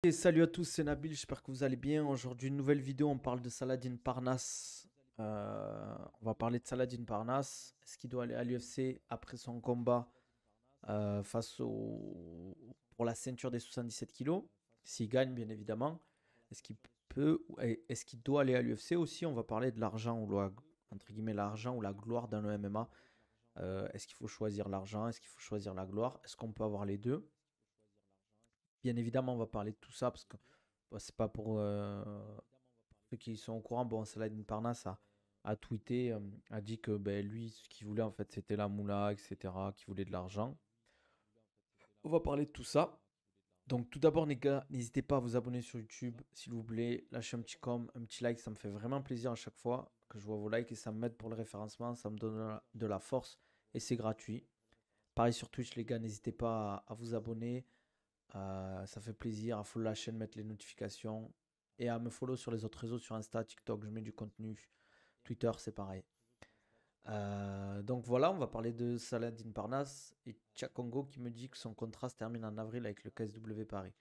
Et salut à tous, c'est Nabil, j'espère que vous allez bien. Aujourd'hui, une nouvelle vidéo, on parle de Saladin Parnasse. On va parler de Saladin Parnasse. Est-ce qu'il doit aller à l'UFC après son combat pour la ceinture des 77 kilos? S'il gagne, bien évidemment. Est-ce qu'il est-ce qu'il doit aller à l'UFC aussi? On va parler de l'argent ou entre guillemets l'argent ou la gloire dans le MMA. Est-ce qu'il faut choisir l'argent? Est-ce qu'il faut choisir la gloire? Est-ce qu'on peut avoir les deux? Bien évidemment, on va parler de tout ça parce que bon, c'est pas pour ceux qui sont au courant. Bon, Saladin Parnasse a tweeté, a dit que ben, lui, ce qu'il voulait en fait, c'était la moula, etc., qu'il voulait de l'argent. On va parler de tout ça. Donc, tout d'abord, les gars, n'hésitez pas à vous abonner sur YouTube, s'il vous plaît. Lâchez un petit un petit like, ça me fait vraiment plaisir à chaque fois que je vois vos likes et ça m'aide pour le référencement, ça me donne de la force et c'est gratuit. Pareil sur Twitch, les gars, n'hésitez pas à vous abonner. Ça fait plaisir à follow la chaîne, mettre les notifications et à me follow sur les autres réseaux, sur Insta, TikTok, je mets du contenu. Twitter, c'est pareil. Donc voilà, on va parler de Saladin Parnasse et Tchakongo qui me dit que son contrat se termine en avril avec le KSW Paris.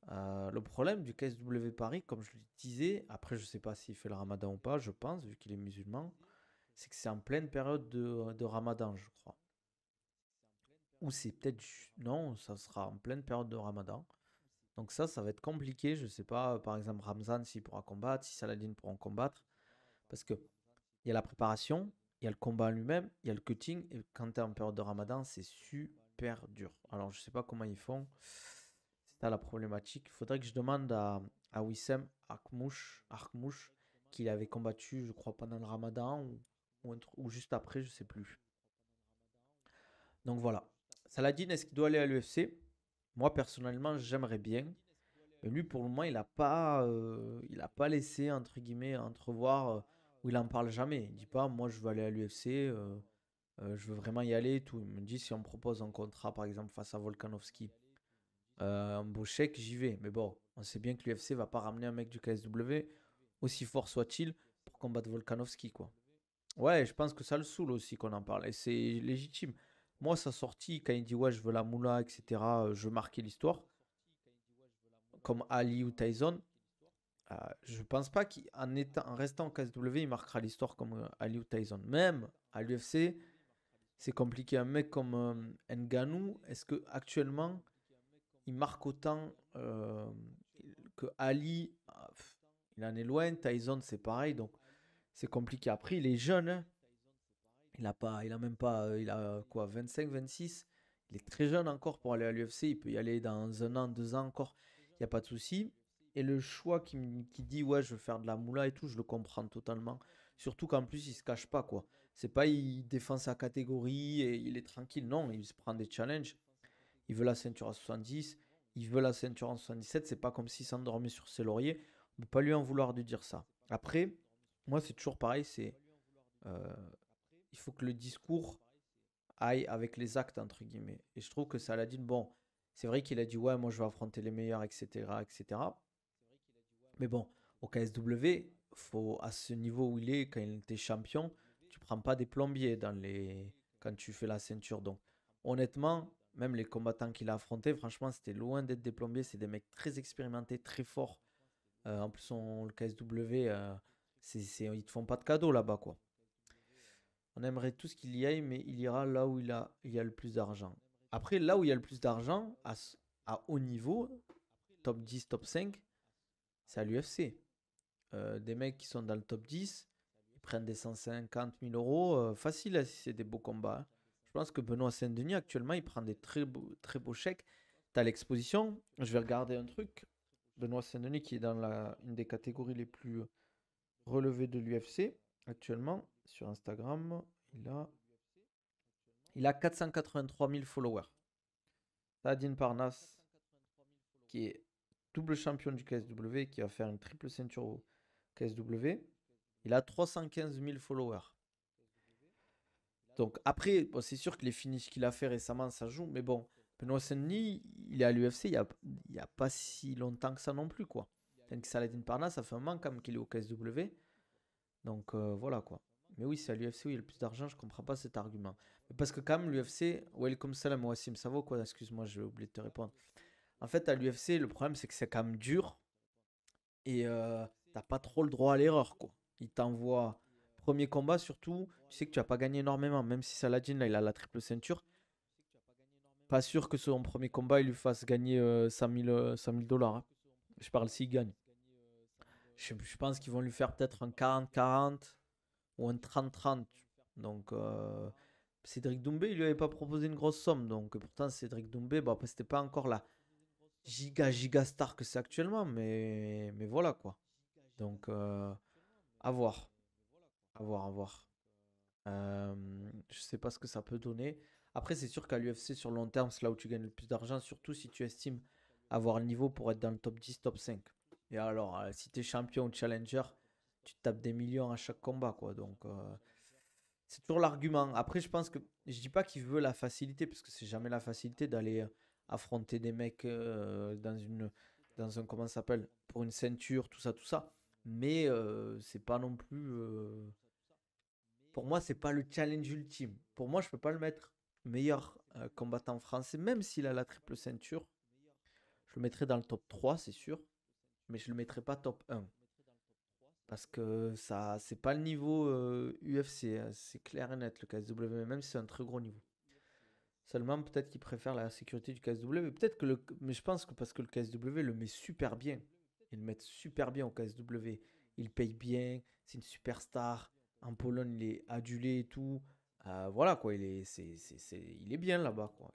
Le problème du KSW Paris, comme je le disais, après je sais pas s'il fait le ramadan ou pas, je pense, vu qu'il est musulman, c'est que c'est en pleine période de ramadan, je crois. Ou c'est peut-être... Non, ça sera en pleine période de ramadan. Donc ça va être compliqué. Je sais pas, par exemple, Ramzan s'il pourra combattre, si Saladin pourra combattre. Parce que il y a la préparation, il y a le combat lui-même, il y a le cutting. Et quand tu es en période de Ramadan, c'est super dur. Alors je sais pas comment ils font. C'est ça la problématique. Il faudrait que je demande à Wissem Arkmouche qu'il avait combattu, je crois, pendant le Ramadan ou juste après, je sais plus. Donc voilà. Saladin, est-ce qu'il doit aller à l'UFC? Moi, personnellement, j'aimerais bien. Mais lui, pour le moment, il a pas laissé, entre guillemets, entrevoir où il en parle jamais. Il dit pas, moi, je veux aller à l'UFC, je veux vraiment y aller et tout. Il me dit, si on me propose un contrat, par exemple, face à Volkanovski, un beau chèque, j'y vais. Mais bon, on sait bien que l'UFC va pas ramener un mec du KSW, aussi fort soit-il, pour combattre Volkanovski, quoi. Ouais, je pense que ça le saoule aussi qu'on en parle. Et c'est légitime. Moi, sa sortie, quand il dit, ouais, je veux la moula, etc., je veux marquer l'histoire, comme Ali ou Tyson. Je pense pas en restant en KSW, il marquera l'histoire comme Ali ou Tyson. Même à l'UFC, c'est compliqué. Un mec comme Ngannou, est-ce que actuellement il marque autant que Ali? Il en est loin. Tyson, c'est pareil. Donc c'est compliqué. Après, il est jeune, hein. Il a même pas, il a quoi, 25, 26. Il est très jeune encore pour aller à l'UFC. Il peut y aller dans un an, 2 ans encore. Il n'y a pas de souci. Et le choix qui dit, ouais, je veux faire de la moula et tout, je le comprends totalement. Surtout qu'en plus, il se cache pas, quoi. C'est pas, il défend sa catégorie et il est tranquille. Non, il se prend des challenges. Il veut la ceinture à 70. Il veut la ceinture en 77. C'est pas comme s'il s'endormait sur ses lauriers. On peut pas lui en vouloir de dire ça. Après, moi, c'est toujours pareil. Euh, il faut que le discours aille avec les actes, entre guillemets. Et je trouve que Saladin, bon, c'est vrai qu'il a dit, ouais, moi je vais affronter les meilleurs, etc., etc. Mais bon, au KSW, faut, à ce niveau où il est, quand il était champion, tu prends pas des plombiers quand tu fais la ceinture. Donc, honnêtement, même les combattants qu'il a affrontés, franchement, c'était loin d'être des plombiers. C'est des mecs très expérimentés, très forts. En plus, le KSW, ils te font pas de cadeaux là-bas, quoi. On aimerait tous qu'il y aille, mais il ira là où il y a le plus d'argent. Après, là où il y a le plus d'argent, à haut niveau, top 10, top 5, c'est à l'UFC. Des mecs qui sont dans le top 10, ils prennent des 150 000 euros. Facile, hein, si c'est des beaux combats, hein. Je pense que Benoît Saint-Denis, actuellement, il prend des très beaux chèques. Tu as l'exposition. Je vais regarder un truc. Benoît Saint-Denis, qui est dans une des catégories les plus relevées de l'UFC, actuellement, sur Instagram, il a 483 000 followers. Saladin Parnasse, qui est double champion du KSW, qui va faire une triple ceinture au KSW, il a 315 000 followers. Donc après, bon, c'est sûr que les finishes qu'il a fait récemment, ça joue, mais bon, Benoît Saint-Denis, il est à l'UFC il y a pas si longtemps que ça non plus, quoi. Tandis que Saladin Parnasse, ça fait un moment quand même qu'il est au KSW. Donc voilà, quoi. Mais oui, c'est à l'UFC où il y a le plus d'argent, je comprends pas cet argument. Mais parce que quand même, l'UFC, welcome salam Wassim, ça va ou quoi? Excuse-moi, j'ai oublié de te répondre. En fait, à l'UFC, le problème, c'est que c'est quand même dur et t'as pas trop le droit à l'erreur, quoi. Il t'envoie premier combat, surtout, tu sais que tu vas pas gagner énormément, même si Saladin, là, il a la triple ceinture. Pas sûr que son premier combat, il lui fasse gagner 100 000 $. Hein. Je parle s'il gagne. Je pense qu'ils vont lui faire peut-être un 40-40 ou un 30-30. Donc, Cédric Doumbé, il lui avait pas proposé une grosse somme. Donc, pourtant, Cédric Doumbé, bon, après, c'était pas encore la giga star que c'est actuellement. Mais voilà, quoi. Donc, à voir. À voir, à voir. Je sais pas ce que ça peut donner. Après, c'est sûr qu'à l'UFC, sur le long terme, c'est là où tu gagnes le plus d'argent, surtout si tu estimes avoir le niveau pour être dans le top 10, top 5. Et alors, si tu es champion ou challenger, tu te tapes des millions à chaque combat, quoi. Donc, c'est toujours l'argument. Après, je pense que je dis pas qu'il veut la facilité, parce que c'est jamais la facilité d'aller affronter des mecs dans un comment ça s'appelle pour une ceinture, tout ça, tout ça. Mais c'est pas non plus. Pour moi, c'est pas le challenge ultime. Pour moi, je peux pas le mettre meilleur combattant français, même s'il a la triple ceinture. Je le mettrais dans le top 3, c'est sûr, mais je le mettrais pas top 1. Parce que ça, c'est pas le niveau UFC, hein, c'est clair et net le KSW, même si c'est un très gros niveau. Seulement, peut-être qu'il préfère la sécurité du KSW. Peut-être que mais je pense que parce que le KSW le met super bien. Ils le mettent super bien au KSW. Il paye bien, c'est une superstar. En Pologne, il est adulé et tout. Voilà quoi, il est bien là-bas quoi.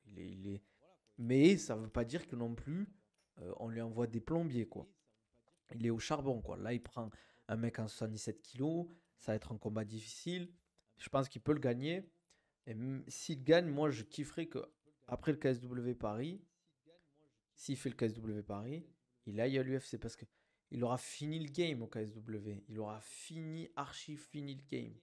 Mais ça veut pas dire que non plus on lui envoie des plombiers quoi. Il est au charbon quoi. Là, il prend un mec en 77 kilos. Ça va être un combat difficile. Je pense qu'il peut le gagner. Et s'il gagne, moi je kifferais que après le KSW Paris, s'il fait le KSW Paris, il aille à l'UFC parce que il aura fini le game au KSW. Il aura archi fini le game.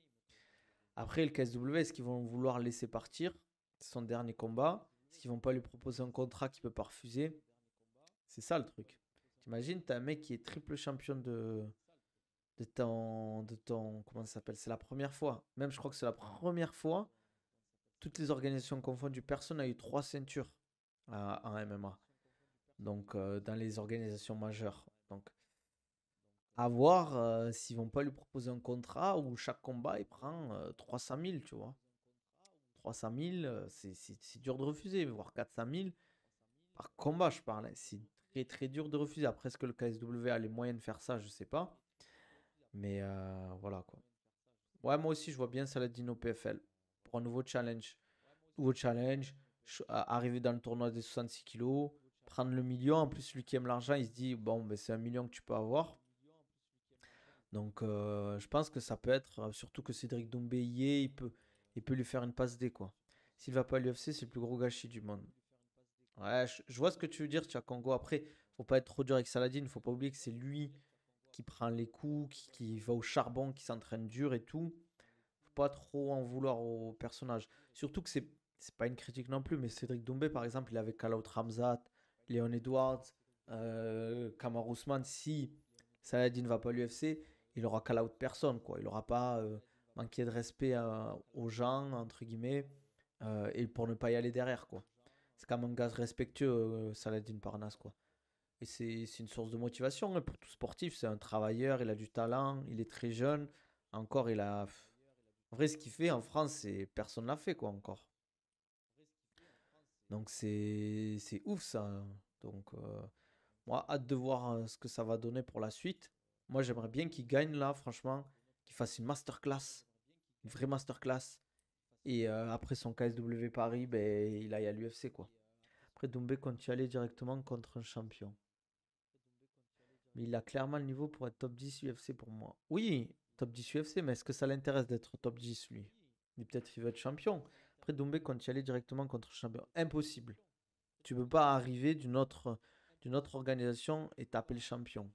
Après le KSW, est-ce qu'ils vont vouloir laisser partir son dernier combat? Est-ce qu'ils vont pas lui proposer un contrat qu'il peut pas refuser? C'est ça le truc. T'imagines, t'as un mec qui est triple champion de ton, comment ça s'appelle? C'est la première fois. Même je crois que c'est la première fois toutes les organisations confondues, personne n'a eu trois ceintures en MMA. Donc, dans les organisations majeures. Donc, à voir s'ils vont pas lui proposer un contrat où chaque combat il prend 300 000, tu vois. 300 000, c'est dur de refuser, voire 400 000 par combat, je parle. Hein. C'est très très dur de refuser. Après, est-ce que le KSW a les moyens de faire ça? Je sais pas. Mais voilà quoi. Ouais, moi aussi, je vois bien Saladin au PFL pour un nouveau challenge, arriver dans le tournoi des 66 kilos, prendre le million. En plus, celui qui aime l'argent, il se dit, bon, ben, c'est un million que tu peux avoir. Donc, je pense que ça peut être, surtout que Cédric Doumbé y est, il peut lui faire une passe D, quoi. S'il va pas à l'UFC, c'est le plus gros gâchis du monde. Ouais, je vois ce que tu veux dire, Congo. Après, faut pas être trop dur avec Saladin, faut pas oublier que c'est lui qui prend les coups, qui va au charbon, qui s'entraîne dur et tout. Faut pas trop en vouloir au personnage. Surtout que c'est pas une critique non plus, mais Cédric Doumbé, par exemple, il avait call out Ramzat, Léon Edwards, Kamar Ousmane. Si Saladin ne va pas à l'UFC, il aura call out personne, quoi. Il aura pas manqué de respect aux gens, entre guillemets, et pour ne pas y aller derrière, quoi. C'est quand même un gars respectueux, Saladin Parnasse, quoi. Et c'est une source de motivation hein, pour tout sportif. C'est un travailleur, il a du talent, il est très jeune. Encore, il a. En vrai, ce qu'il fait en France, c'est personne l'a fait, quoi, encore. Donc, c'est ouf, ça. Hein. Donc, moi, hâte de voir ce que ça va donner pour la suite. Moi, j'aimerais bien qu'il gagne là, franchement, qu'il fasse une masterclass, une vraie masterclass. Et après son KSW Paris, ben, il aille à l'UFC, quoi. Après, Doumbé compte y aller directement contre un champion. Mais il a clairement le niveau pour être top 10 UFC pour moi. Oui, top 10 UFC, mais est-ce que ça l'intéresse d'être top 10 lui? Il peut-être qu'il veut être champion. Après, Doumbé compte y aller directement contre un champion. Impossible. Tu ne peux pas arriver d'une autre organisation et taper le champion.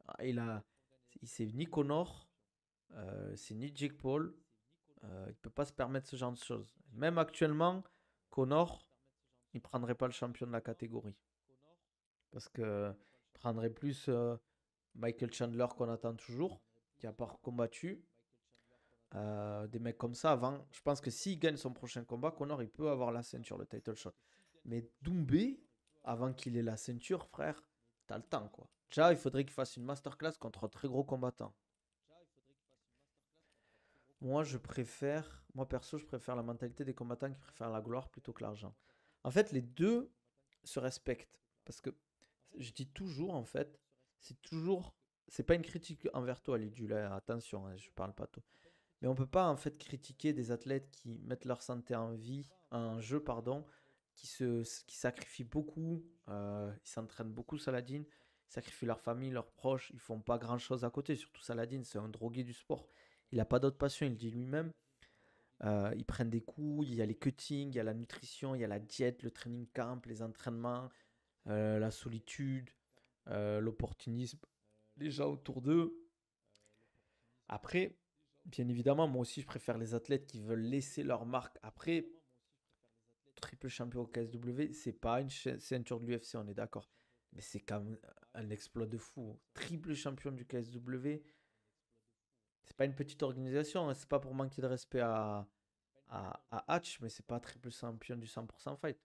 Ah, c'est ni Connor, c'est ni Jake Paul. Il ne peut pas se permettre ce genre de choses. Même actuellement, Connor, il ne prendrait pas le champion de la catégorie. Parce que il prendrait plus Michael Chandler qu'on attend toujours, qui a pas combattu. Des mecs comme ça avant. Je pense que s'il gagne son prochain combat, Connor il peut avoir la ceinture, le title shot. Mais Doumbé, avant qu'il ait la ceinture, frère, t'as le temps, quoi. Déjà, il faudrait qu'il fasse une masterclass contre un très gros combattant. Moi perso, je préfère la mentalité des combattants qui préfèrent la gloire plutôt que l'argent. En fait, les deux se respectent. Parce que je dis toujours, en fait, c'est toujours. C'est pas une critique envers toi, Lidula, attention, hein, je parle pas toi. Mais on peut pas, en fait, critiquer des athlètes qui mettent leur santé en jeu, pardon, qui sacrifient beaucoup, ils s'entraînent beaucoup, Saladin, ils sacrifient leur famille, leurs proches, ils font pas grand chose à côté, surtout Saladin, c'est un drogué du sport. Il n'a pas d'autre passion, il le dit lui-même. Ils prennent des coups, il y a les cuttings, il y a la nutrition, il y a la diète, le training camp, les entraînements, la solitude, l'opportunisme, les gens autour d'eux. Après, bien évidemment, moi aussi, je préfère les athlètes qui veulent laisser leur marque. Après, triple champion au KSW, c'est pas une ceinture de l'UFC, on est d'accord. Mais c'est quand même un exploit de fou. Triple champion du KSW, c'est pas une petite organisation, hein. C'est pas pour manquer de respect à Hatch, mais c'est pas triple champion du 100% fight.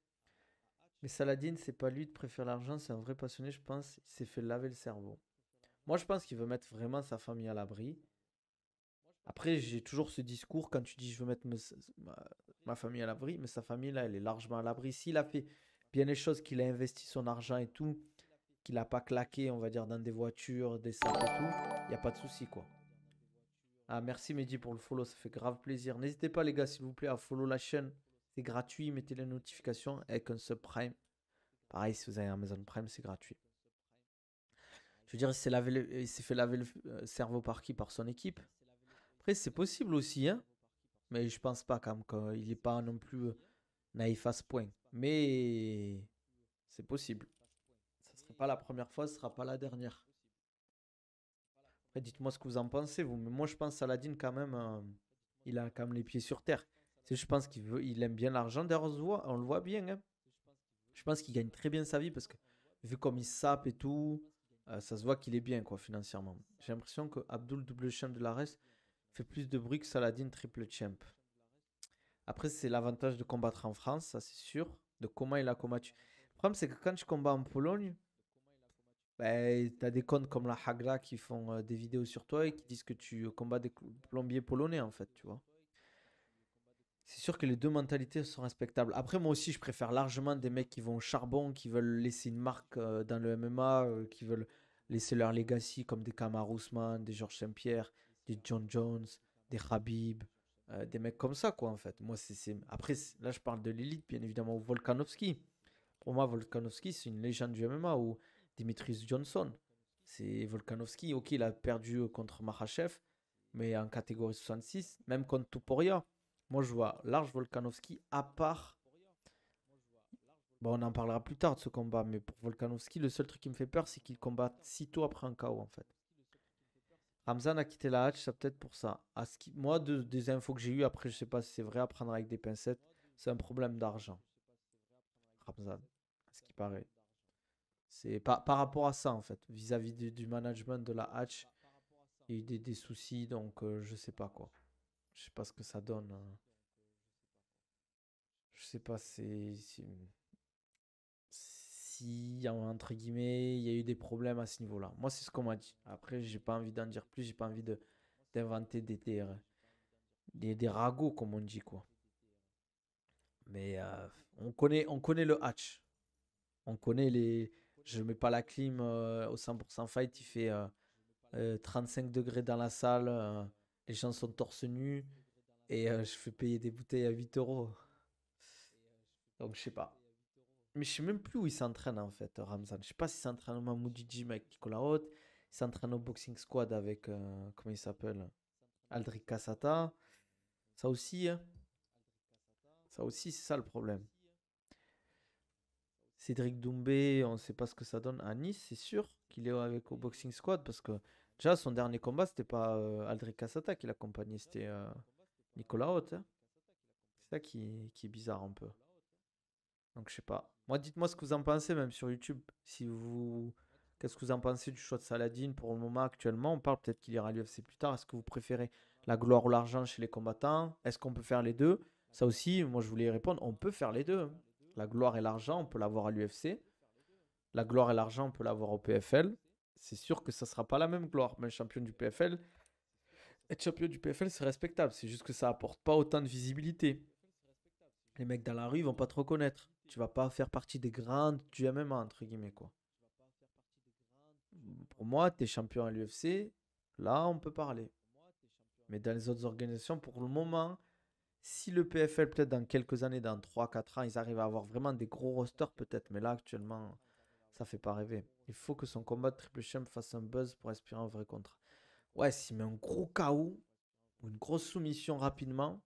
Mais Saladin, c'est pas lui de préférer l'argent, c'est un vrai passionné, je pense. Il s'est fait laver le cerveau. Moi, je pense qu'il veut mettre vraiment sa famille à l'abri. Après, j'ai toujours ce discours quand tu dis je veux mettre ma famille à l'abri, mais sa famille là, elle est largement à l'abri. S'il a fait bien les choses, qu'il a investi son argent et tout, qu'il a pas claqué, on va dire, dans des voitures, des sacs et tout, il n'y a pas de souci quoi. Ah, merci Mehdi pour le follow, ça fait grave plaisir. N'hésitez pas les gars, s'il vous plaît, à follow la chaîne. C'est gratuit, mettez les notifications avec un subprime. Pareil, si vous avez Amazon Prime, c'est gratuit. Je veux dire, il s'est fait laver le cerveau par qui? Par son équipe. Après, c'est possible aussi, hein. Mais je pense pas quand même qu'il n'est pas non plus naïf à ce point. Mais c'est possible. Ça ne serait pas la première fois, ce ne sera pas la dernière. Après, dites-moi ce que vous en pensez, vous. Mais moi, je pense que Saladin, quand même, il a quand même les pieds sur terre. Je pense il aime bien l'argent. D'ailleurs, on le voit bien, hein. Je pense qu'il gagne très bien sa vie parce que, vu comme il sape et tout, ça se voit qu'il est bien, quoi, financièrement. J'ai l'impression que Abdul double champ de l'Ares fait plus de bruit que Saladin triple champ. Après, c'est l'avantage de combattre en France, ça c'est sûr, de comment il a combattu. Le problème, c'est que quand tu combats en Pologne, ben, tu as des comptes comme la Hagra qui font des vidéos sur toi et qui disent que tu combats des plombiers polonais, en fait, tu vois. C'est sûr que les deux mentalités sont respectables. Après, moi aussi, je préfère largement des mecs qui vont au charbon, qui veulent laisser une marque dans le MMA, qui veulent laisser leur legacy, comme des Kamaru Usman, des Georges Saint-Pierre, des John Jones, des Khabib, des mecs comme ça, quoi, en fait. Moi, Après, là, je parle de l'élite, bien évidemment, ou Volkanovski. Pour moi, Volkanovski, c'est une légende du MMA, ou Dimitris Johnson. C'est Volkanovski, ok, il a perdu contre Makhachev, mais en catégorie 66, même contre Tuporia. Moi, je vois Lars Volkanovski, à part. Bon, on en parlera plus tard de ce combat, mais pour Volkanovski, le seul truc qui me fait peur, c'est qu'il combatte sitôt après un KO, en fait. Ramzan a quitté la hatch, c'est peut-être pour ça. Moi, des infos que j'ai eues, après, je sais pas si c'est vrai à prendre avec des pincettes, c'est un problème d'argent. Ramzan, ce qui paraît. C'est par rapport à ça, en fait, vis-à-vis du management de la hatch, il y a eu des soucis, donc je sais pas quoi. Je sais pas ce que ça donne. Je sais pas, si, entre guillemets, il y a eu des problèmes à ce niveau-là. Moi, c'est ce qu'on m'a dit. Après, j'ai pas envie d'en dire plus, j'ai pas envie d'inventer des ragots, comme on dit, quoi. Mais on connaît le hatch. On connaît les. Je mets pas la clim au 100% fight, il fait 35 degrés dans la salle, les gens sont torse nu, et je fais payer des bouteilles à 8 euros. Donc, je sais pas. Mais je sais même plus où il s'entraîne en fait, Ramzan. Je sais pas s'il s'entraîne au Mamoudi Gym avec Nicolas Haute, il s'entraîne au Boxing Squad avec, comment il s'appelle, Aldric Cassata. Ça aussi, hein. Ça aussi, c'est ça le problème. Cédric Doumbé, on ne sait pas ce que ça donne à Nice, c'est sûr qu'il est avec au Boxing Squad parce que déjà son dernier combat, c'était pas Aldric Cassata qui l'accompagnait, c'était Nicolas Haute, hein. C'est ça qui est bizarre un peu. Donc je sais pas. Moi, dites-moi ce que vous en pensez, même sur YouTube. Si vous, Qu'est-ce que vous en pensez du choix de Saladin pour le moment actuellement? On parle peut-être qu'il ira à l'UFC plus tard. Est-ce que vous préférez la gloire ou l'argent chez les combattants? Est-ce qu'on peut faire les deux? Ça aussi, moi je voulais y répondre. On peut faire les deux, hein. La gloire et l'argent, on peut l'avoir à l'UFC. La gloire et l'argent, on peut l'avoir au PFL. C'est sûr que ça sera pas la même gloire. Mais champion du PFL, être champion du PFL, c'est respectable. C'est juste que ça apporte pas autant de visibilité. Les mecs dans la rue, ils vont pas te reconnaître. Tu vas pas faire partie des grandes du MMA, entre guillemets, quoi. Pour moi, tu es champion à l'UFC, là, on peut parler. Mais dans les autres organisations, pour le moment, si le PFL, peut-être dans quelques années, dans 3 4 ans, ils arrivent à avoir vraiment des gros rosters, peut-être. Mais là, actuellement, ça fait pas rêver. Il faut que son combat de Triple Champ fasse un buzz pour aspirer un vrai contrat. Ouais, s'il met un gros KO ou une grosse soumission rapidement,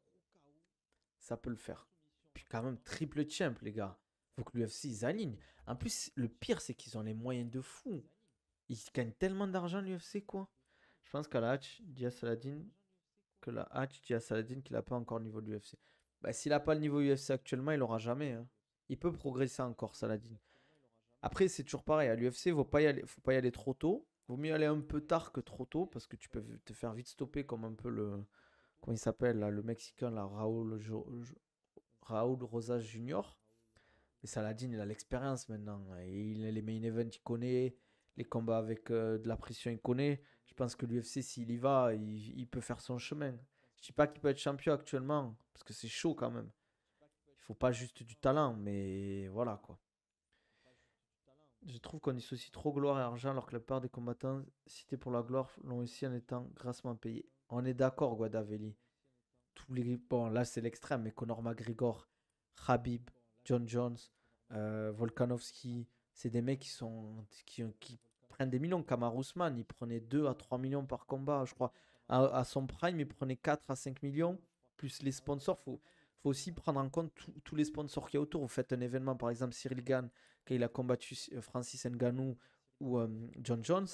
ça peut le faire. Puis quand même, Triple Champ, les gars. Faut que l'UFC, ils alignent. En plus, le pire, c'est qu'ils ont les moyens de fou. Ils gagnent tellement d'argent, l'UFC, quoi. Je pense qu'à la Hatch, Dia Saladin, que la Hatch dit à Saladin qu'il n'a pas encore le niveau de l'UFC. Bah, s'il n'a pas le niveau UFC actuellement, il l'aura jamais, hein. Il peut progresser encore, Saladin. Après, c'est toujours pareil. À l'UFC, faut pas y aller trop tôt. Vaut mieux aller un peu tard que trop tôt parce que tu peux te faire vite stopper comme un peu le. Comment il s'appelle là, le Mexicain, là, Raoul Rosas Junior. Et Saladin, il a l'expérience maintenant. Les main events, il connaît. Les combats avec de la pression, il connaît. Je pense que l'UFC, s'il y va, il peut faire son chemin. Je dis pas qu'il peut être champion actuellement, parce que c'est chaud quand même. Il faut pas juste du talent, mais voilà quoi. Je trouve qu'on dissocie trop gloire et argent, alors que la plupart des combattants cités pour la gloire l'ont aussi en étant grassement payés. On est d'accord, Guadavelli. Bon, là c'est l'extrême, mais Conor McGregor, Khabib, John Jones, Volkanovski, c'est des mecs qui prennent des millions. Kamar Ousmane, il prenait 2 à 3 millions par combat, je crois. À son prime, il prenait 4 à 5 millions, plus les sponsors. Faut aussi prendre en compte tous les sponsors qu'il y a autour. Vous faites un événement, par exemple, Cyril Gann, quand il a combattu Francis Ngannou ou John Jones.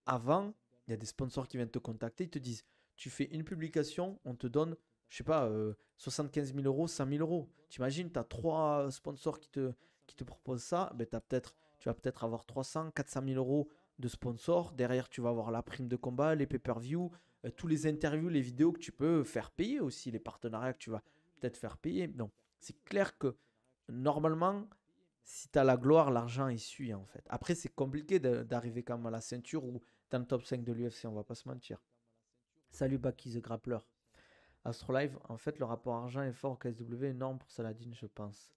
Avant, il y a des sponsors qui viennent te contacter, ils te disent, tu fais une publication, on te donne je sais pas, 75 000 euros, 5 000 euros. T'imagines, tu as 3 sponsors qui te proposent ça, ben tu vas peut-être avoir 300, 400 000 euros de sponsors. Derrière, tu vas avoir la prime de combat, les pay-per-view, tous les interviews, les vidéos que tu peux faire payer aussi, les partenariats que tu vas peut-être faire payer. Donc, c'est clair que normalement, si tu as la gloire, l'argent, il suit en fait. Après, c'est compliqué d'arriver quand même à la ceinture ou dans le top 5 de l'UFC, on va pas se mentir. Salut Baki the Grappler. Astrolive, en fait, le rapport argent est fort au KSW, énorme pour Saladin, je pense.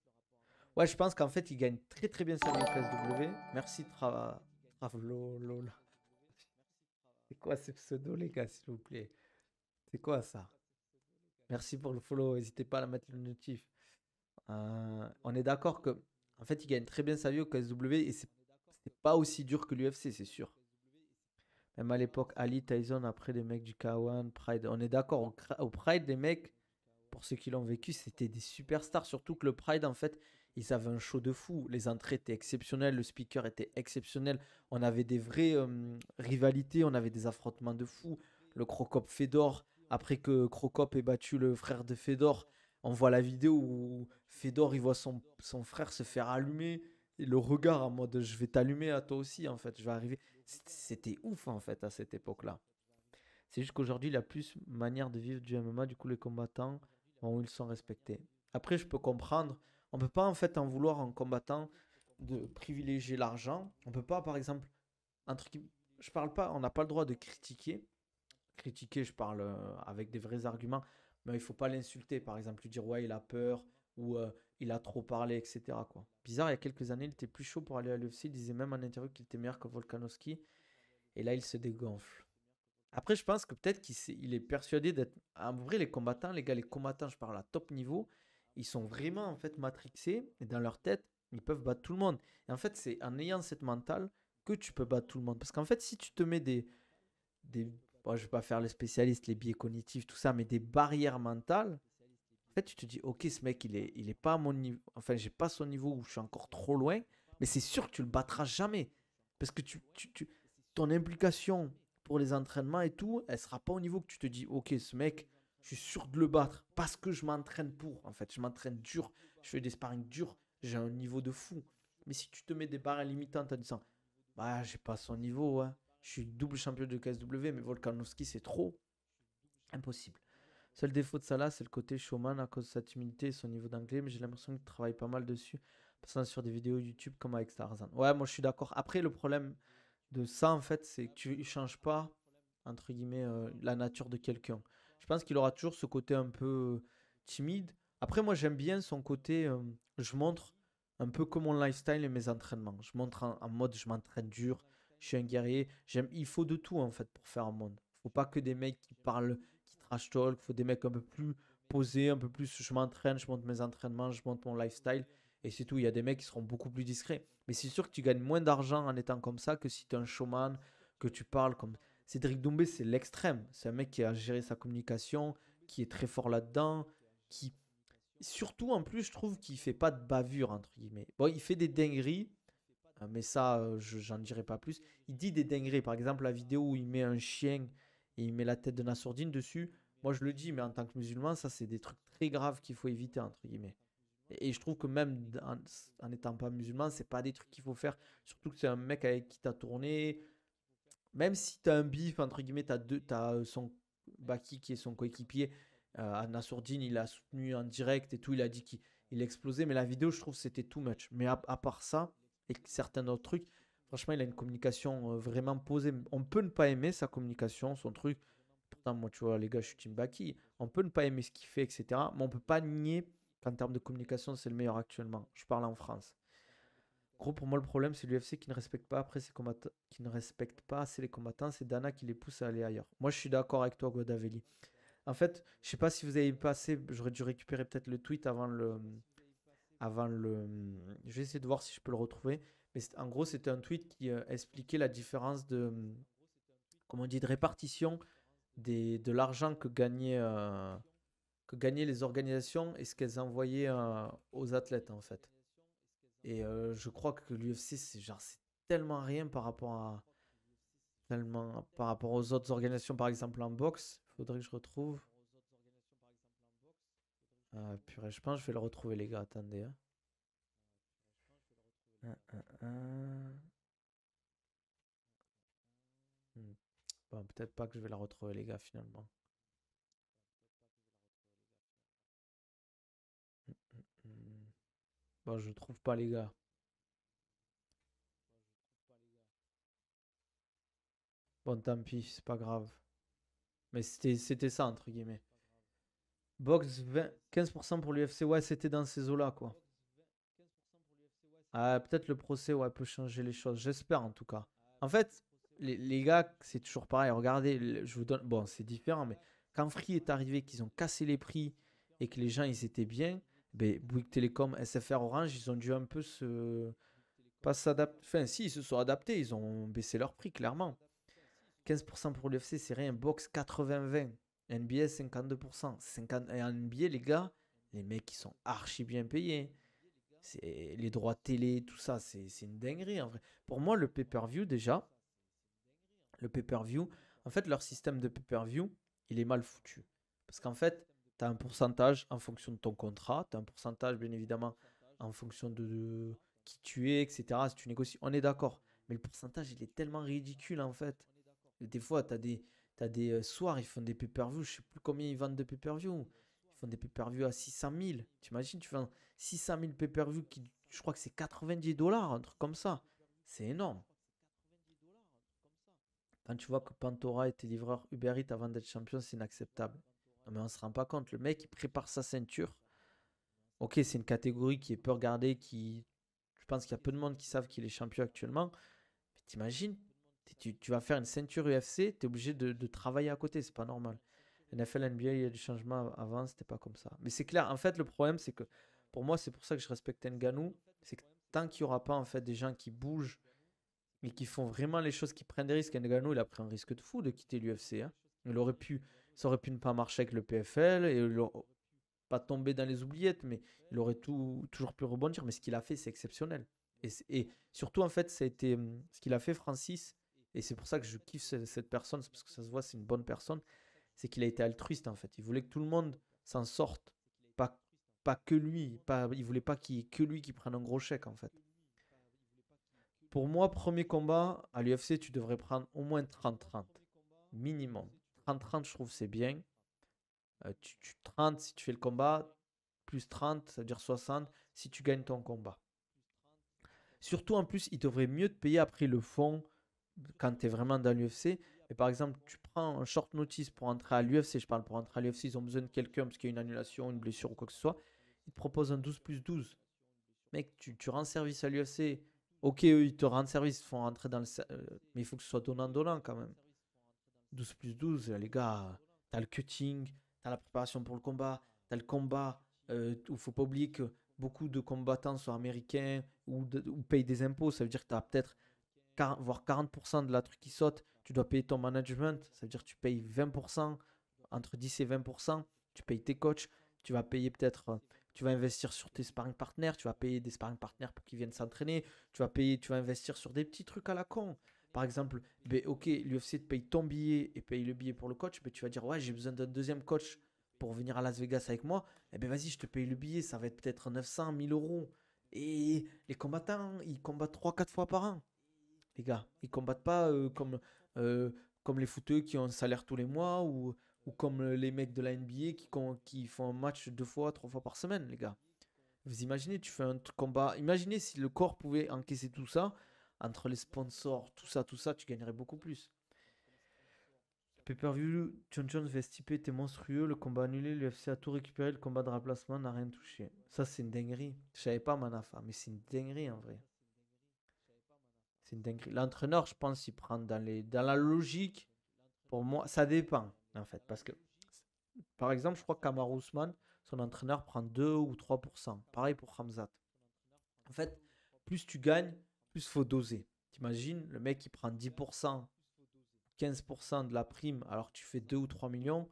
Ouais, je pense qu'en fait, il gagne très très bien sa vie au KSW. Merci Travlolol. C'est quoi ce pseudo, les gars, s'il vous plaît? C'est quoi ça? Merci pour le follow, n'hésitez pas à mettre le notif. On est d'accord que, en fait, il gagne très bien sa vie au KSW et c'est pas aussi dur que l'UFC, c'est sûr. Même à l'époque, Ali, Tyson, après les mecs du K1, Pride. On est d'accord, au Pride, les mecs, pour ceux qui l'ont vécu, c'était des superstars. Surtout que le Pride, en fait, ils avaient un show de fou. Les entrées étaient exceptionnelles, le speaker était exceptionnel. On avait des vraies rivalités, on avait des affrontements de fou. Le Crocop Fedor, après que Crocop ait battu le frère de Fedor, on voit la vidéo où Fedor il voit son frère se faire allumer. Et le regard en mode je vais t'allumer à toi aussi, en fait, je vais arriver. C'était ouf, en fait, à cette époque-là. C'est juste qu'aujourd'hui, il y a plus manière de vivre du MMA, du coup, les combattants où ils sont respectés. Après, je peux comprendre. On ne peut pas en fait en vouloir en combattant de privilégier l'argent. On ne peut pas, par exemple, je parle pas, on n'a pas le droit de critiquer. Critiquer, je parle avec des vrais arguments, mais il ne faut pas l'insulter. Par exemple, lui dire ouais, il a peur ou il a trop parlé, etc. Quoi. Bizarre, il y a quelques années, il était plus chaud pour aller à l'UFC. Il disait même en interview qu'il était meilleur que Volkanovski. Et là, il se dégonfle. Après, je pense que peut-être qu'il est persuadé d'être. En vrai, les combattants, les gars, les combattants, je parle à top niveau, ils sont vraiment en fait matrixés et dans leur tête, ils peuvent battre tout le monde. Et en fait, c'est en ayant cette mentale que tu peux battre tout le monde. Parce qu'en fait, si tu te mets bon, je vais pas faire les spécialistes, les biais cognitifs, tout ça, mais des barrières mentales, en fait, tu te dis, ok, ce mec, il est pas à mon niveau. Enfin, j'ai pas son niveau où je suis encore trop loin, mais c'est sûr que tu le battras jamais. Parce que ton implication pour les entraînements et tout, elle sera pas au niveau que tu te dis, ok, ce mec, je suis sûr de le battre parce que je m'entraîne pour. En fait, je m'entraîne dur, je fais des sparring durs, j'ai un niveau de fou. Mais si tu te mets des barrières limitantes en disant, bah, j'ai pas son niveau, hein. Je suis double champion de KSW, mais Volkanovski, c'est trop impossible. Seul défaut de Salah, c'est le côté showman à cause de sa timidité et son niveau d'anglais, mais j'ai l'impression qu'il travaille pas mal dessus passant sur des vidéos YouTube comme avec Tarzan. Ouais, moi je suis d'accord. Après, le problème de ça, en fait, c'est que tu ne changes pas, entre guillemets, la nature de quelqu'un. Je pense qu'il aura toujours ce côté un peu timide. Après, moi j'aime bien son côté, je montre un peu comme mon lifestyle et mes entraînements. Je montre en mode, je m'entraîne dur, je suis un guerrier. Il faut de tout, en fait, pour faire un monde. Il faut pas que des mecs qui parlent, qui trash talk. Il faut des mecs un peu plus posés, un peu plus, je m'entraîne, je monte mes entraînements, je monte mon lifestyle. Et c'est tout. Il y a des mecs qui seront beaucoup plus discrets. Mais c'est sûr que tu gagnes moins d'argent en étant comme ça que si tu es un showman, que tu parles comme. Cédric Doumbé, c'est l'extrême. C'est un mec qui a géré sa communication, qui est très fort là-dedans, qui. Surtout, en plus, je trouve qu'il fait pas de bavure, entre guillemets. Bon, il fait des dingueries, mais ça, j'en dirai pas plus. Il dit des dingueries. Par exemple, la vidéo où il met un chien et il met la tête de Nassourdine dessus. Moi, je le dis, mais en tant que musulman, ça, c'est des trucs très graves qu'il faut éviter, entre guillemets. Et je trouve que même en n'étant pas musulman, c'est pas des trucs qu'il faut faire. Surtout que c'est un mec avec qui t'as tourné. Même si t'as un bif, entre guillemets, t'as son Baki qui est son coéquipier. Nassourdine, il a soutenu en direct et tout. Il a dit qu'il explosait. Mais la vidéo, je trouve que c'était too much. Mais à part ça, et certains autres trucs, franchement, il a une communication vraiment posée. On peut ne pas aimer sa communication, son truc. Pourtant, moi, tu vois, les gars, je suis Team Baki. On peut ne pas aimer ce qu'il fait, etc. Mais on peut pas nier qu'en termes de communication, c'est le meilleur actuellement. Je parle en France. Gros, pour moi, le problème, c'est l'UFC qui ne respecte pas après ses combattants, qui ne respecte pas assez les combattants. C'est Dana qui les pousse à aller ailleurs. Moi, je suis d'accord avec toi, Godavelli. En fait, je sais pas si vous avez passé, j'aurais dû récupérer peut-être le tweet avant le. Je vais essayer de voir si je peux le retrouver. Mais en gros, c'était un tweet qui expliquait la différence de, comment on dit, de répartition de l'argent que gagnaient les organisations et ce qu'elles envoyaient aux athlètes, en fait. Et je crois que l'UFC, c'est tellement rien par rapport aux autres organisations, par exemple en boxe. Il faudrait que je retrouve. Purée, je pense que je vais le retrouver, les gars. Attendez, hein. Hum. Bon, peut-être pas que je vais la retrouver, les gars, finalement. Hum. Bon, je trouve pas, les gars. Bon, tant pis, c'est pas grave. Mais c'était ça, entre guillemets. Box 20, 15% pour l'UFC, ouais, c'était dans ces eaux-là, quoi. Ah, peut-être le procès, ouais, peut changer les choses. J'espère, en tout cas. En fait, les gars, c'est toujours pareil. Regardez, je vous donne. Bon, c'est différent, mais quand Free est arrivé, qu'ils ont cassé les prix et que les gens, ils étaient bien, ben, Bouygues Télécom, SFR Orange, ils ont dû un peu se. Pas s'adapter. Enfin, si, ils se sont adaptés. Ils ont baissé leur prix, clairement. 15% pour l'UFC, c'est rien. Box 80-20. NBA 52%. 50... Et en NBA, les gars, les mecs, ils sont archi bien payés. C'est les droits télé, tout ça, c'est une dinguerie en vrai. Pour moi, le pay-per-view, déjà, le pay-per-view, en fait, leur système de pay-per-view, il est mal foutu. Parce qu'en fait, tu as un pourcentage en fonction de ton contrat, tu as un pourcentage, bien évidemment, en fonction de qui tu es, etc. Si tu négocies, on est d'accord. Mais le pourcentage, il est tellement ridicule, en fait. Et des fois, t'as des soirs, ils font des pay-per-view, je sais plus combien ils vendent de pay-per-view. Ils font des pay-per-view à 600 000. T'imagines, tu fais 600 000 pay-per-view, je crois que c'est 90 $, un truc comme ça. C'est énorme. Quand tu vois que Pantora était livreur Uber Eats avant d'être champion, c'est inacceptable. Non, mais on se rend pas compte. Le mec, il prépare sa ceinture. Ok, c'est une catégorie qui est peu regardée, je pense qu'il y a peu de monde qui savent qu'il est champion actuellement. Mais t'imagines, tu vas faire une ceinture UFC, tu es obligé de travailler à côté, c'est pas normal. NFL, NBA, il y a du changement avant, c'était pas comme ça. Mais c'est clair, en fait, le problème, c'est que pour moi, c'est pour ça que je respecte Ngannou, c'est que tant qu'il n'y aura pas en fait des gens qui bougent et qui font vraiment les choses, qui prennent des risques, Ngannou, il a pris un risque de fou de quitter l'UFC. Hein. Ça aurait pu ne pas marcher avec le PFL et pas tomber dans les oubliettes, mais il aurait toujours pu rebondir. Mais ce qu'il a fait, c'est exceptionnel. Et surtout, en fait, ça a été ce qu'il a fait, Francis, et c'est pour ça que je kiffe cette personne, c'est parce que ça se voit, c'est une bonne personne, c'est qu'il a été altruiste, en fait. Il voulait que tout le monde s'en sorte, pas, pas que lui. Il voulait pas qu'il y ait que lui qui prenne un gros chèque, en fait. Pour moi, premier combat à l'UFC, tu devrais prendre au moins 30-30. Minimum. 30-30, je trouve, c'est bien. 30 si tu fais le combat, plus 30, ça veut dire 60 si tu gagnes ton combat. Surtout en plus, ils devraient mieux te payer après le fond quand tu es vraiment dans l'UFC. Et par exemple, tu prends un short notice pour entrer à l'UFC, je parle pour entrer à l'UFC, ils ont besoin de quelqu'un parce qu'il y a une annulation, une blessure ou quoi que ce soit. Ils te proposent un 12+12. Mec, tu rends service à l'UFC. Ok, eux, ils te rendent service, ils font rentrer dans le. Mais il faut que ce soit donnant-donnant quand même. 12+12, les gars, t'as le cutting, t'as la préparation pour le combat, t'as le combat. Il faut pas oublier que beaucoup de combattants sont américains ou payent des impôts. Ça veut dire que tu as peut-être voire 40% de la truc qui saute. Tu dois payer ton management. Ça veut dire que tu payes 20%, entre 10 et 20%. Tu payes tes coachs. Tu vas payer peut-être. Tu vas investir sur tes sparring partners. Tu vas payer des sparring partners pour qu'ils viennent s'entraîner. Tu vas investir sur des petits trucs à la con. Par exemple, ben, ok, l'UFC te paye ton billet et paye le billet pour le coach, mais tu vas dire, ouais, j'ai besoin d'un deuxième coach pour venir à Las Vegas avec moi. Eh ben vas-y, je te paye le billet, ça va être peut-être 900, 1000 euros. Et les combattants, ils combattent 3-4 fois par an. Les gars, ils combattent pas euh, comme les footeux qui ont un salaire tous les mois ou comme les mecs de la NBA qui font un match 2 fois, 3 fois par semaine, les gars. Vous imaginez, tu fais un combat. Imaginez si le corps pouvait encaisser tout ça, entre les sponsors, tout ça, tu gagnerais beaucoup plus. Pay-per-view, John Jones vs Stipe était monstrueux. Le combat annulé, l'UFC a tout récupéré. Le combat de remplacement n'a rien touché. Ça, c'est une dinguerie. Je savais pas, Manafa, mais c'est une dinguerie en vrai. C'est une dinguerie. L'entraîneur, je pense, il prend dans la logique. Pour moi, ça dépend en fait. Parce que, par exemple, je crois que Kamaru Usman, son entraîneur prend 2 ou 3%. Pareil pour Hamzat. En fait, plus tu gagnes, plus il faut doser. T'imagines, le mec, il prend 10%, 15% de la prime, alors que tu fais 2 ou 3 millions.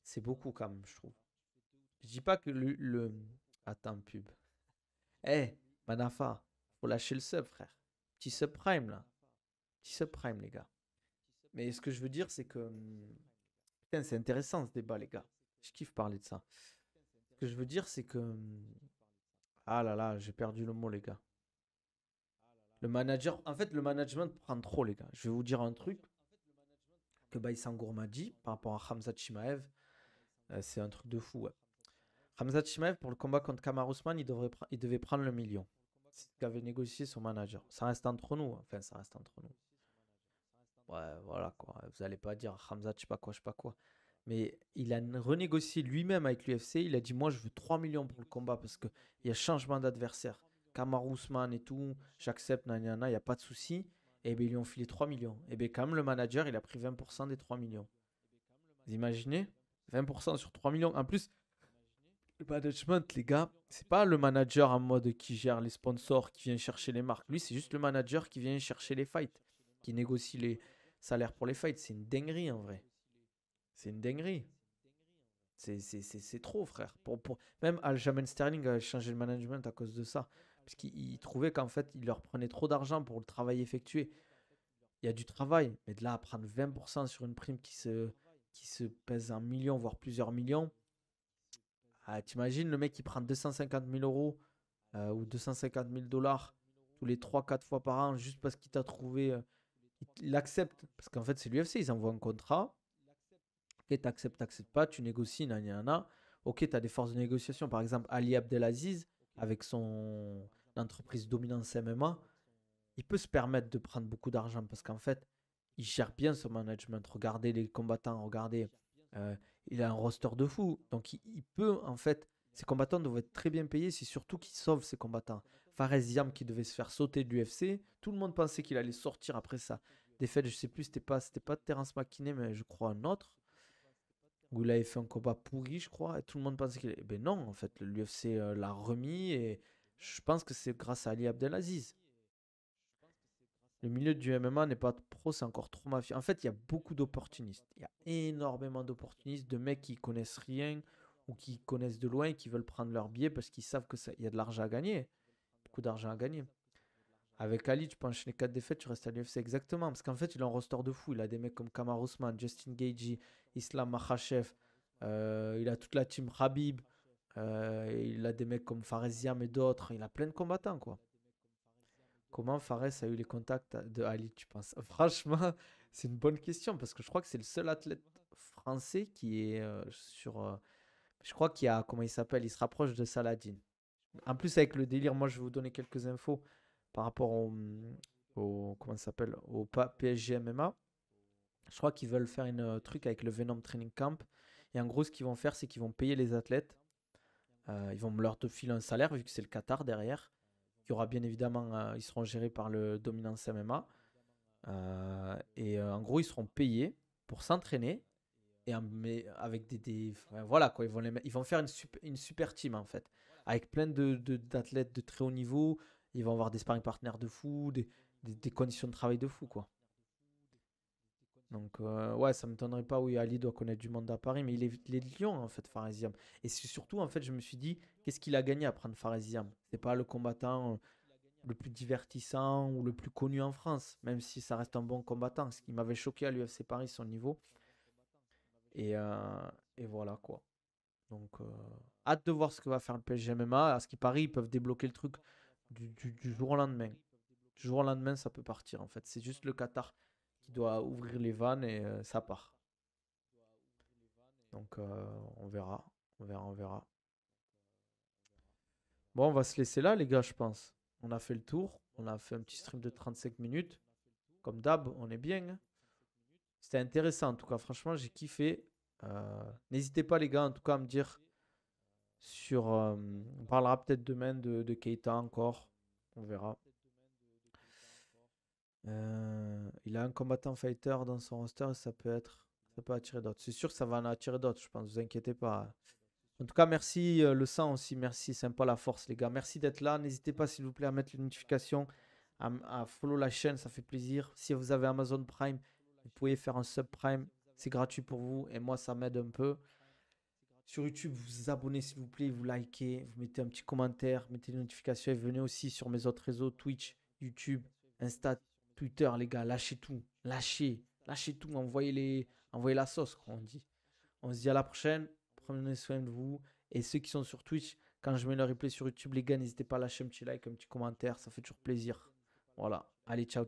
C'est beaucoup quand même, je trouve. Je dis pas que Attends, pub. Eh, hey, Manafa, faut lâcher le sub, frère. Petit subprime, là. Petit subprime, les gars. Mais ce que je veux dire, c'est que. Putain, c'est intéressant ce débat, les gars. Je kiffe parler de ça. Ce que je veux dire, c'est que. Ah là là, j'ai perdu le mot, les gars. Le manager. En fait, le management prend trop, les gars. Je vais vous dire un truc que Baïsan m'a dit par rapport à Hamza Chimaev. C'est un truc de fou, ouais. Hamza Chimaev, pour le combat contre Kamaru Usman, il devait prendre le million. C'est ce qu'avait négocié son manager. Ça reste entre nous. Enfin, ça reste entre nous. Ouais, voilà quoi. Vous allez pas dire Hamza, je sais pas quoi, je sais pas quoi. Mais il a renégocié lui-même avec l'UFC. Il a dit, moi, je veux 3 millions pour le combat parce qu'il y a changement d'adversaire. Kamaru Usman et tout, j'accepte, il n'y a pas de souci. Et bien, ils lui ont filé 3 millions. Et bien, quand même, le manager, il a pris 20% des 3 millions. Vous imaginez? 20% sur 3 millions. En plus, le management, les gars, c'est pas le manager en mode qui gère les sponsors, qui vient chercher les marques. Lui, c'est juste le manager qui vient chercher les fights, qui négocie les salaires pour les fights. C'est une dinguerie en vrai. C'est une dinguerie. C'est trop, frère. Même Aljamain Sterling a changé le management à cause de ça. Parce qu'il trouvait qu'en fait, il leur prenait trop d'argent pour le travail effectué. Il y a du travail, mais de là à prendre 20% sur une prime qui se pèse un million, voire plusieurs millions. Ah, t'imagines le mec qui prend 250 000 euros ou 250 000 dollars tous les 3-4 fois par an juste parce qu'il t'a trouvé. Il accepte. Parce qu'en fait, c'est l'UFC, ils envoient un contrat. Ok, t'acceptes, t'acceptes pas, tu négocies, nanana. Ok, t'as des forces de négociation. Par exemple, Ali Abdelaziz, avec son entreprise Dominance MMA, il peut se permettre de prendre beaucoup d'argent parce qu'en fait, il gère bien son management. Regardez les combattants, regardez. euh, il a un roster de fou. Donc, il peut, en fait, ses combattants doivent être très bien payés. C'est surtout qu'il sauve ses combattants. Fares Ziam qui devait se faire sauter de l'UFC. Tout le monde pensait qu'il allait sortir après ça. Défaite, je sais plus, c'était pas Terence McKinney, mais je crois un autre où il avait fait un combat pourri, je crois, et tout le monde pensait qu'il. Eh ben non, en fait, l'UFC l'a remis, et je pense que c'est grâce à Ali Abdelaziz. Le milieu du MMA n'est pas pro, c'est encore trop mafieux. En fait, il y a beaucoup d'opportunistes. Il y a énormément d'opportunistes, de mecs qui connaissent rien ou qui connaissent de loin et qui veulent prendre leur billet parce qu'ils savent qu'il y a de l'argent à gagner. Beaucoup d'argent à gagner. Avec Ali, tu peux enchaîner 4 défaites, tu restes à l'UFC. Exactement. Parce qu'en fait, il a un roster de fou. Il a des mecs comme Kamaru Usman, Justin Gaethje, Islam Makhachev. Il a toute la team Khabib. Il a des mecs comme Faresiam et d'autres. Il a plein de combattants, quoi. Comment Fares a eu les contacts de Ali, tu penses? Franchement, c'est une bonne question parce que je crois que c'est le seul athlète français qui est sur. Je crois qu'il y a. Comment il s'appelle? Il se rapproche de Saladin. En plus, avec le délire, moi, je vais vous donner quelques infos par rapport comment ça s'appelle, au PSG MMA. Je crois qu'ils veulent faire un truc avec le Venom Training Camp. Et en gros, ce qu'ils vont faire, c'est qu'ils vont payer les athlètes. Ils vont leur filer un salaire, vu que c'est le Qatar derrière. Il y aura bien évidemment, ils seront gérés par le Dominance MMA. En gros, ils seront payés pour s'entraîner. Mais avec enfin, voilà quoi, ils vont faire une super team en fait. Avec plein d'athlètes de très haut niveau. Ils vont avoir des sparring partners de fou, des conditions de travail de fou quoi. Donc, ouais, ça ne m'étonnerait pas. Oui, Ali doit connaître du monde à Paris, mais il est de Lyon, en fait, Faresiam. Et c'est surtout, en fait, je me suis dit, qu'est-ce qu'il a gagné à prendre Faresiam? C'est pas le combattant le plus divertissant ou le plus connu en France, même si ça reste un bon combattant. Ce qui m'avait choqué à l'UFC Paris, son niveau. Et, euh, et voilà, quoi. Donc, hâte de voir ce que va faire le PSG MMA. À ce qui paraît, ils peuvent débloquer le truc du jour au lendemain. Du jour au lendemain, ça peut partir, en fait. C'est juste le Qatar qui doit ouvrir les vannes et ça part. Donc, on verra. On verra, on verra. Bon, on va se laisser là, les gars, je pense. On a fait le tour. On a fait un petit stream de 35 minutes. Comme d'hab, on est bien, hein. C'était intéressant, en tout cas. Franchement, j'ai kiffé. N'hésitez pas, les gars, en tout cas, à me dire on parlera peut-être demain de Keita encore. On verra. Il a un combattant fighter dans son roster. Ça peut attirer d'autres. C'est sûr que ça va en attirer d'autres, je pense. Ne vous inquiétez pas. En tout cas, merci le sang aussi. Merci, sympa la force, les gars. Merci d'être là. N'hésitez pas, s'il vous plaît, à mettre les notifications, à follow la chaîne. Ça fait plaisir. Si vous avez Amazon Prime, vous pouvez faire un subprime. C'est gratuit pour vous. Et moi, ça m'aide un peu. Sur YouTube, vous vous abonnez, s'il vous plaît. Vous likez. Vous mettez un petit commentaire. Mettez les notifications. Et venez aussi sur mes autres réseaux, Twitch, YouTube, Insta, Twitter, les gars. Lâchez tout. Lâchez tout. Envoyez la sauce, quoi, on dit. On se dit à la prochaine. Prenez soin de vous. Et ceux qui sont sur Twitch, quand je mets le replay sur YouTube, les gars, n'hésitez pas à lâcher un petit like, un petit commentaire. Ça fait toujours plaisir. Voilà. Allez, ciao.